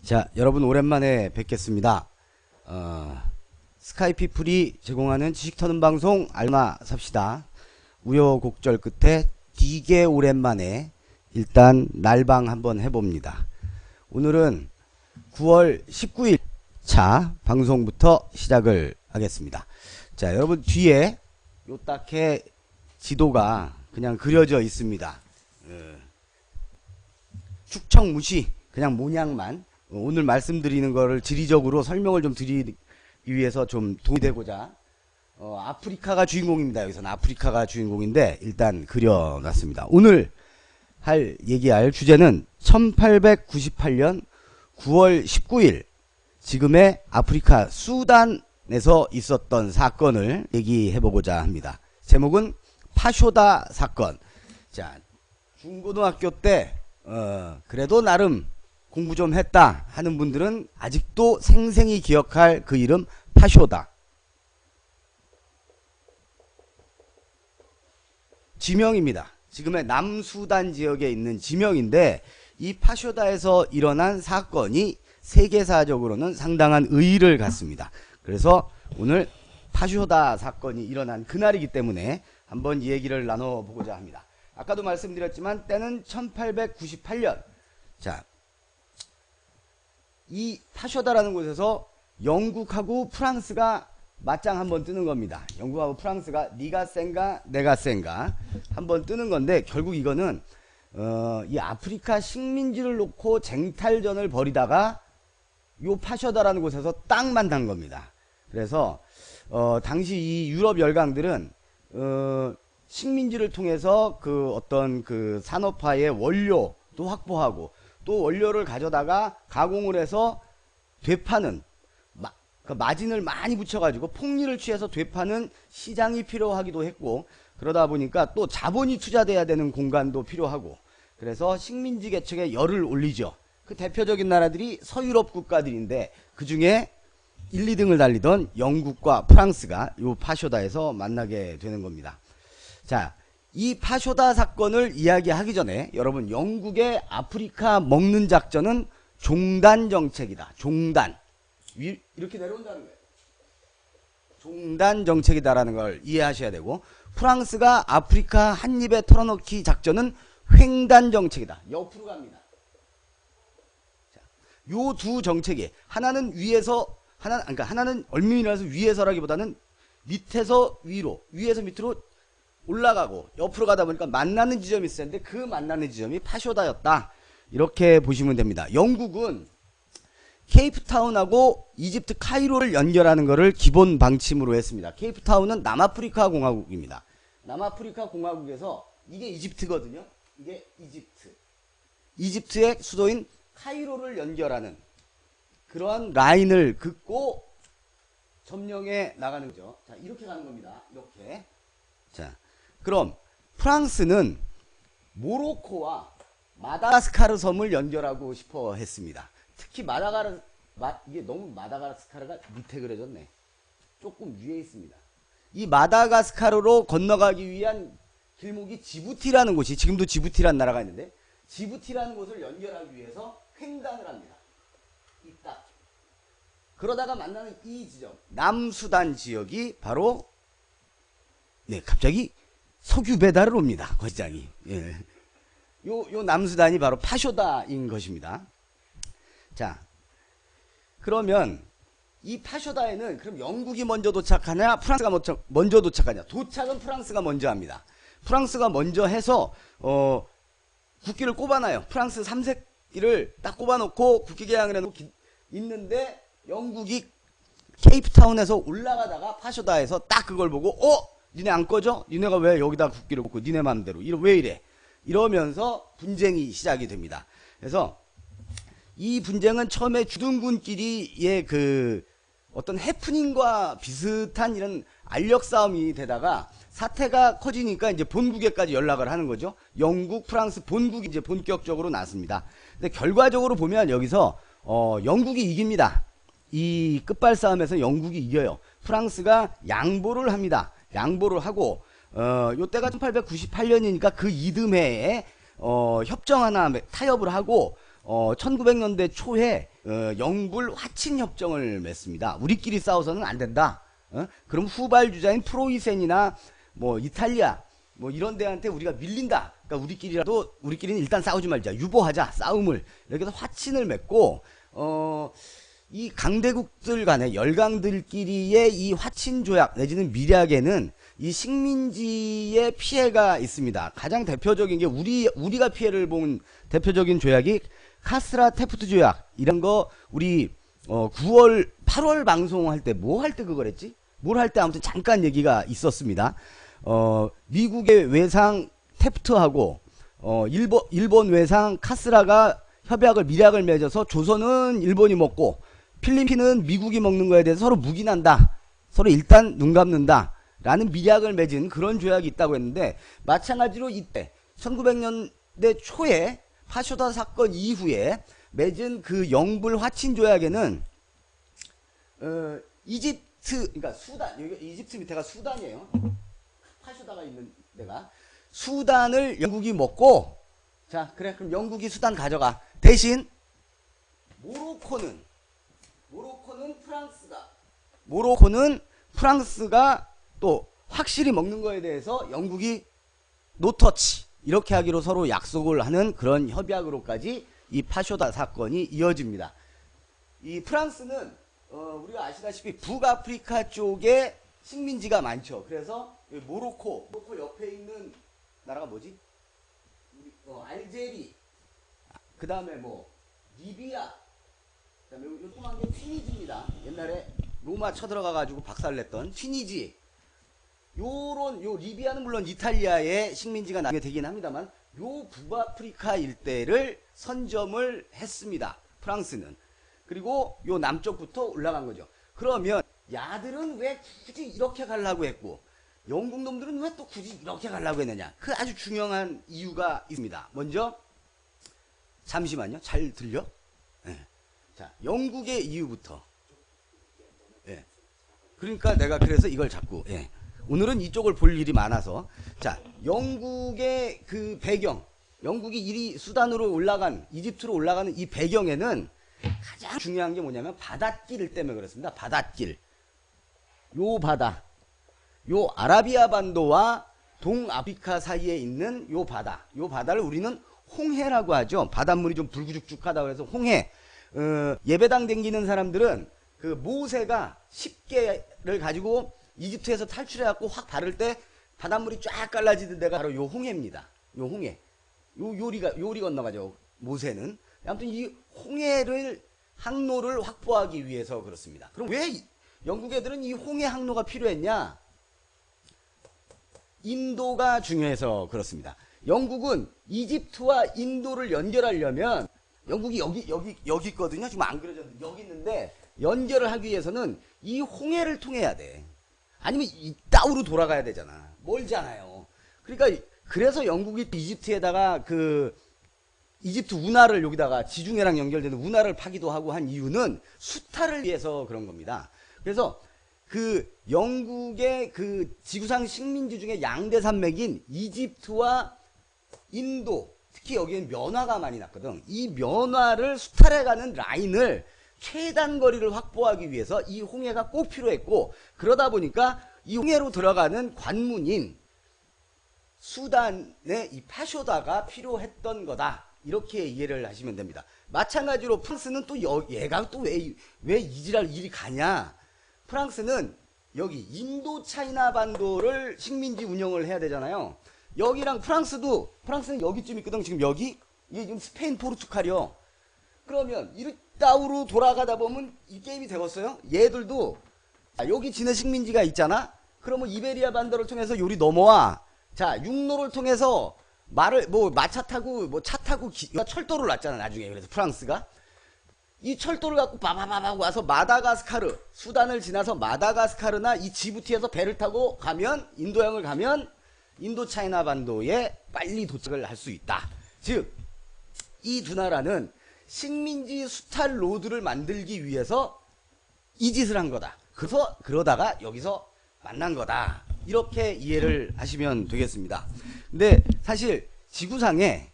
자, 여러분 오랜만에 뵙겠습니다. 스카이피플이 제공하는 지식 터는 방송 알마 삽시다. 우여곡절 끝에 되게 오랜만에 일단 날방 한번 해봅니다. 오늘은 9월 19일 차 방송부터 시작을 하겠습니다. 자, 여러분 뒤에 요딱해 지도가 그냥 그려져 있습니다. 축척 무시, 그냥 모양만. 오늘 말씀드리는 거를 지리적으로 설명을 좀 드리기 위해서 좀 도움이 되고자 아프리카가 주인공입니다. 여기서는 아프리카가 주인공인데 일단 그려놨습니다. 오늘 얘기할 주제는 1898년 9월 19일 지금의 아프리카 수단에서 있었던 사건을 얘기해보고자 합니다. 제목은 파쇼다 사건. 자, 중고등학교 때 그래도 나름 공부 좀 했다 하는 분들은 아직도 생생히 기억할 그 이름 파쇼다. 지명입니다. 지금의 남수단 지역에 있는 지명인데 이 파쇼다에서 일어난 사건이 세계사적으로는 상당한 의의를 갖습니다. 그래서 오늘 파쇼다 사건이 일어난 그날이기 때문에 한번 이 얘기를 나눠보고자 합니다. 아까도 말씀드렸지만 때는 1898년. 자, 이 파쇼다라는 곳에서 영국하고 프랑스가 맞짱 한번 뜨는 겁니다. 영국하고 프랑스가 네가 센가 내가 센가 한번 뜨는 건데 결국 이거는 이 아프리카 식민지를 놓고 쟁탈전을 벌이다가 요 파쇼다라는 곳에서 딱 만난 겁니다. 그래서 당시 이 유럽 열강들은 식민지를 통해서 그 어떤 그 산업화의 원료도 확보하고 또 원료를 가져다가 가공을 해서 되파는 그 마진을 많이 붙여가지고 폭리를 취해서 되파는 시장이 필요하기도 했고 그러다 보니까 또 자본이 투자돼야 되는 공간도 필요하고 그래서 식민지 개척에 열을 올리죠. 그 대표적인 나라들이 서유럽 국가들인데 그 중에 1, 2등을 달리던 영국과 프랑스가 요 파쇼다에서 만나게 되는 겁니다. 자, 이 파쇼다 사건을 이야기하기 전에 여러분 영국의 아프리카 먹는 작전은 종단 정책이다. 종단. 이렇게 내려온다는 거예요. 종단 정책이다라는 걸 이해하셔야 되고 프랑스가 아프리카 한 입에 털어넣기 작전은 횡단 정책이다. 옆으로 갑니다. 요 두 정책이 하나는 위에서 하나는 얼미밀어서 위에서라기보다는 밑에서 위로, 위에서 밑으로 올라가고 옆으로 가다 보니까 만나는 지점이 있었는데 그 만나는 지점이 파쇼다였다. 이렇게 보시면 됩니다. 영국은 케이프타운하고 이집트 카이로를 연결하는 것을 기본 방침으로 했습니다. 케이프타운은 남아프리카 공화국입니다. 남아프리카 공화국에서 이게 이집트거든요. 이게 이집트. 이집트의 수도인 카이로를 연결하는 그러한 라인을 긋고 점령해 나가는 거죠. 자, 이렇게 가는 겁니다. 이렇게. 자, 그럼 프랑스는 모로코와 마다가스카르 섬을 연결하고 싶어 했습니다. 특히 이게 너무 마다가스카르가 밑에 그려졌네. 조금 위에 있습니다. 이 마다가스카르로 건너가기 위한 길목이 지부티라는 곳이 지금도 지부티라는 나라가 있는데 지부티라는 곳을 연결하기 위해서 횡단을 합니다. 이딱. 그러다가 만나는 이 지점 남수단 지역이 바로 갑자기 석유 배달을 옵니다. 거장이. 예. 요 남수단이 바로 파쇼다인 것입니다. 자, 그러면 이 파쇼다에는 그럼 영국이 먼저 도착하냐 프랑스가 먼저 도착하냐. 도착은 프랑스가 먼저 합니다. 프랑스가 먼저 해서 국기를 꼽아놔요. 프랑스 3색기를 딱 꼽아놓고 국기 개항을 해놓고 있는데 영국이 케이프타운에서 올라가다가 파쇼다에서 딱 그걸 보고 니네 안 꺼져? 니네가 왜 여기다 국기를 꽂고 니네 맘대로 왜 이래? 이러면서 분쟁이 시작이 됩니다. 그래서 이 분쟁은 처음에 주둔군끼리의 그 어떤 해프닝과 비슷한 이런 알력 싸움이 되다가 사태가 커지니까 이제 본국에까지 연락을 하는 거죠. 영국, 프랑스 본국이 이제 본격적으로 났습니다. 근데 결과적으로 보면 여기서 영국이 이깁니다. 이 끝발 싸움에서 영국이 이겨요. 프랑스가 양보를 합니다. 양보를 하고 요때가 1898년이니까 그 이듬해에 협정 하나 타협을 하고 1900년대 초에 영불 화친 협정을 맺습니다. 우리끼리 싸워서는 안 된다. 그럼 후발주자인 프로이센이나 뭐 이탈리아 뭐 이런 데한테 우리가 밀린다. 그러니까 우리끼리는 일단 싸우지 말자. 유보하자. 싸움을. 이렇게 해서 화친을 맺고 이 강대국들 간의 열강들끼리의 이 화친 조약 내지는 밀약에는 이 식민지의 피해가 있습니다. 가장 대표적인 게 우리가 피해를 본 대표적인 조약이 카스라 테프트 조약. 이런 거 우리 8월 방송할 때 뭐 할 때 그걸 했지? 뭘 할 때 아무튼 잠깐 얘기가 있었습니다. 미국의 외상 테프트하고 일본 외상 카스라가 협약을 밀약을 맺어서 조선은 일본이 먹고 필리핀은 미국이 먹는 거에 대해서 서로 묵인한다. 서로 일단 눈 감는다. 라는 밀약을 맺은 그런 조약이 있다고 했는데 마찬가지로 이때 1900년대 초에 파쇼다 사건 이후에 맺은 그 영불 화친 조약에는 이집트, 그러니까 수단, 여기 이집트 밑에가 수단이에요. 파쇼다가 있는 데가 수단을 영국이 먹고, 자 그래 그럼 영국이 수단 가져가. 대신 모로코는 프랑스가 또 확실히 먹는 거에 대해서 영국이 노터치 이렇게 하기로 서로 약속을 하는 그런 협약으로까지 이 파쇼다 사건이 이어집니다. 이 프랑스는 우리가 아시다시피 북아프리카 쪽에 식민지가 많죠. 그래서 모로코 옆에 있는 나라가 뭐지? 알제리, 그 다음에 뭐 리비아, 그 다음에 요 통한 게 튀니지입니다. 옛날에 로마 쳐들어가가지고 박살냈던 튀니지. 요 리비아는 물론 이탈리아의 식민지가 나게 되긴 합니다만 요 북아프리카 일대를 선점을 했습니다. 프랑스는. 그리고 요 남쪽부터 올라간 거죠. 그러면 야들은 왜 굳이 이렇게 가려고 했고 영국 놈들은 왜 또 굳이 이렇게 가려고 했느냐. 그 아주 중요한 이유가 있습니다. 먼저 잠시만요. 잘 들려? 네. 자, 영국의 이유부터. 예. 그러니까 내가 그래서 이걸 자꾸 오늘은 이쪽을 볼 일이 많아서 자 영국의 그 배경 영국이 수단으로 올라간 이집트로 올라가는 이 배경에는 가장 중요한 게 뭐냐면 바닷길 때문에 그렇습니다. 바닷길 요 바다 요 아라비아 반도와 동아프리카 사이에 있는 요 바다를 우리는 홍해라고 하죠. 바닷물이 좀 불구죽죽하다고 해서 홍해. 예배당 댕기는 사람들은 그 모세가 10개를 가지고 이집트에서 탈출해갖고 확 바를 때 바닷물이 쫙 갈라지던 데가 바로 요 홍해입니다. 요 홍해. 요리 건너가죠. 모세는. 아무튼 이 홍해를 항로를 확보하기 위해서 그렇습니다. 그럼 왜 영국 애들은 이 홍해 항로가 필요했냐? 인도가 중요해서 그렇습니다. 영국은 이집트와 인도를 연결하려면 영국이 여기 있거든요. 지금 안 그려졌는데 여기 있는데 연결을 하기 위해서는 이 홍해를 통해야 돼. 아니면 이따우로 돌아가야 되잖아. 멀잖아요. 그러니까 그래서 영국이 이집트에다가 그 이집트 운하를 여기다가 지중해랑 연결되는 운하를 파기도 하고 한 이유는 수탈을 위해서 그런 겁니다. 그래서 그 영국의 그 지구상 식민지 중에 양대 산맥인 이집트와 인도, 특히 여기엔 면화가 많이 났거든. 이 면화를 수탈해가는 라인을 최단 거리를 확보하기 위해서 이 홍해가 꼭 필요했고, 그러다 보니까 이 홍해로 들어가는 관문인 수단의 이 파쇼다가 필요했던 거다. 이렇게 이해를 하시면 됩니다. 마찬가지로 프랑스는 또 얘가 또 왜 이지랄 일이 가냐. 프랑스는 여기 인도 차이나 반도를 식민지 운영을 해야 되잖아요. 여기랑 프랑스는 여기쯤 있거든. 지금 여기 이게 지금 스페인 포르투갈이요. 그러면 이따우로 돌아가다 보면 이 게임이 되겠어요. 얘들도 여기 진해 식민지가 있잖아. 그러면 이베리아 반도를 통해서 요리 넘어와. 자, 육로를 통해서 마차 타고 차 타고 철도를 놨잖아 나중에. 그래서 프랑스가 이 철도를 갖고 바바바바 와서 마다가스카르, 수단을 지나서 마다가스카르나 이 지부티에서 배를 타고 가면 인도양을 가면 인도 차이나 반도에 빨리 도착을 할 수 있다. 즉 이 두 나라는 식민지 수탈 로드를 만들기 위해서 이 짓을 한 거다. 그래서 그러다가 여기서 만난 거다. 이렇게 이해를 하시면 되겠습니다. 근데 사실 지구상에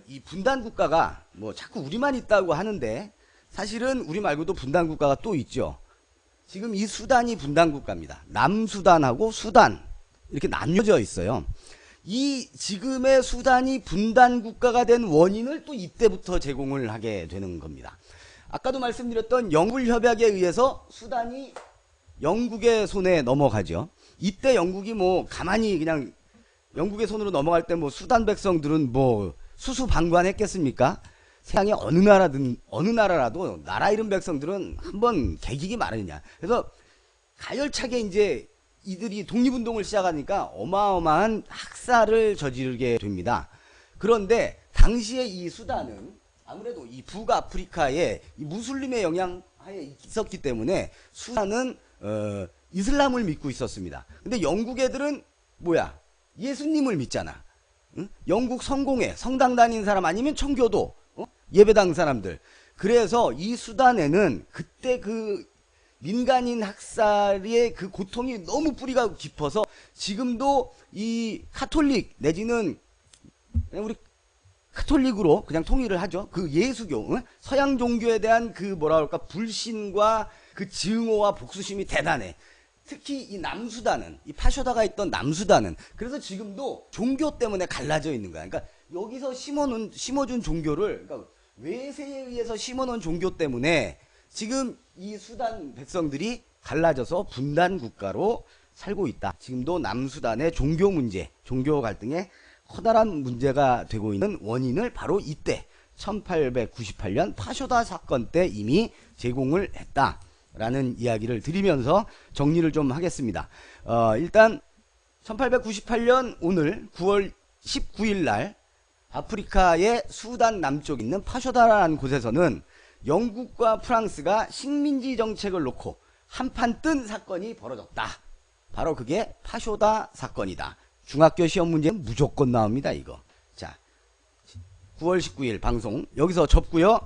이 분단 국가가 뭐 자꾸 우리만 있다고 하는데 사실은 우리 말고도 분단 국가가 또 있죠. 지금 이 수단이 분단 국가입니다. 남수단하고 수단 이렇게 나뉘어져 있어요. 이 지금의 수단이 분단 국가가 된 원인을 또 이때부터 제공을 하게 되는 겁니다. 아까도 말씀드렸던 영불협약에 의해서 수단이 영국의 손에 넘어가죠. 이때 영국이 뭐 가만히 그냥 영국의 손으로 넘어갈 때 뭐 수단 백성들은 뭐 수수방관했겠습니까? 세상에 어느 나라라도 나라 잃은 백성들은 한번 개기기 마련이냐. 그래서 가열차게 이제 이들이 독립운동을 시작하니까 어마어마한 학살을 저지르게 됩니다. 그런데 당시에 이 수단은 아무래도 이 북아프리카에 이 무슬림의 영향하에 있었기 때문에 수단은 이슬람을 믿고 있었습니다. 근데 영국 애들은 뭐야? 예수님을 믿잖아. 응? 영국 성공회 성당 다니는 사람 아니면 청교도 예배당 사람들. 그래서 이 수단에는 그때 그 민간인 학살의 그 고통이 너무 뿌리가 깊어서 지금도 이 카톨릭 내지는 우리 카톨릭으로 그냥 통일을 하죠. 그 예수교, 서양 종교에 대한 그 뭐라 그럴까 불신과 그 증오와 복수심이 대단해. 특히 이 남수단은, 이 파쇼다가 있던 남수단은 그래서 지금도 종교 때문에 갈라져 있는 거야. 그러니까 여기서 심어준 종교를, 그러니까 외세에 의해서 심어놓은 종교 때문에 지금 이 수단 백성들이 갈라져서 분단 국가로 살고 있다. 지금도 남수단의 종교 문제, 종교 갈등에 커다란 문제가 되고 있는 원인을 바로 이때 1898년 파쇼다 사건 때 이미 제공을 했다라는 이야기를 드리면서 정리를 좀 하겠습니다. 일단 1898년 오늘 9월 19일 날 아프리카의 수단 남쪽에 있는 파쇼다라는 곳에서는 영국과 프랑스가 식민지 정책을 놓고 한판 뜬 사건이 벌어졌다. 바로 그게 파쇼다 사건이다. 중학교 시험 문제는 무조건 나옵니다, 이거. 자, 9월 19일 방송 여기서 접고요.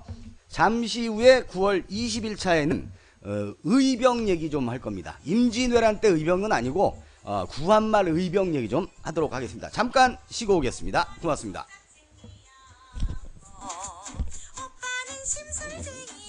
잠시 후에 9월 20일 차에는 의병 얘기 좀 할 겁니다. 임진왜란 때 의병은 아니고 구한말 의병 얘기 좀 하도록 하겠습니다. 잠깐 쉬고 오겠습니다. 고맙습니다. 오빠는 심술쟁이